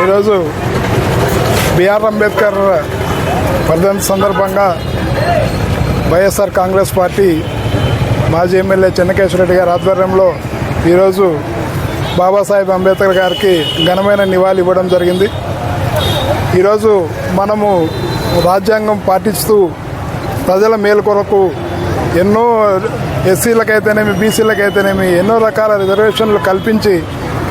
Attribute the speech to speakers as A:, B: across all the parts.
A: ఈరోజు బిఆర్ అంబేద్కర్ వర్ధంతి సందర్భంగా వైఎస్ఆర్ కాంగ్రెస్ పార్టీ మాజీ ఎమ్మెల్యే చెన్నకేశ్వరరెడ్డి గారి ఆధ్వర్యంలో ఈరోజు బాబాసాహెబ్ అంబేద్కర్ గారికి ఘనమైన నివాళి ఇవ్వడం జరిగింది. ఈరోజు మనము రాజ్యాంగం పాటిస్తూ ప్రజల మేలు కొరకు ఎన్నో ఎస్సీలకైతేనేమి బీసీలకైతేనేమి ఎన్నో రకాల రిజర్వేషన్లు కల్పించి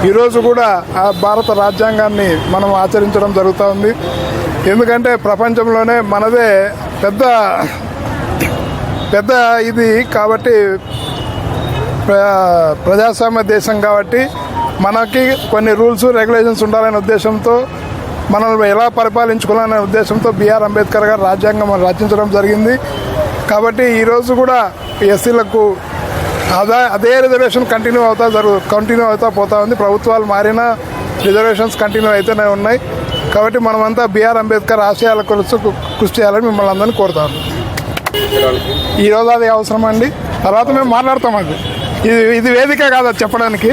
A: ఈరోజు కూడా ఆ భారత రాజ్యాంగాన్ని మనం ఆచరించడం జరుగుతూ ఉంది. ఎందుకంటే ప్రపంచంలోనే మనదే పెద్ద ఇది కాబట్టి ప్రజాస్వామ్య దేశం కాబట్టి మనకి కొన్ని రూల్స్ రెగ్యులేషన్స్ ఉండాలనే ఉద్దేశంతో మనల్ని ఎలా పరిపాలించుకోవాలనే ఉద్దేశంతో బిఆర్ అంబేద్కర్ గారు రాజ్యాంగం రచించడం జరిగింది. కాబట్టి ఈరోజు కూడా ఎస్సీలకు అదే రిజర్వేషన్ కంటిన్యూ అవుతా పోతా ఉంది. ప్రభుత్వాలు మారినా రిజర్వేషన్స్ కంటిన్యూ అయితేనే ఉన్నాయి. కాబట్టి మనమంతా బిఆర్ అంబేద్కర్ ఆశయాల కోసం కృషి చేయాలని మిమ్మల్ని అందరినీ కోరుతాను. ఈరోజు అది అవసరం అండి. తర్వాత మేము మాట్లాడతాం. అది ఇది వేదిక కాదు చెప్పడానికి.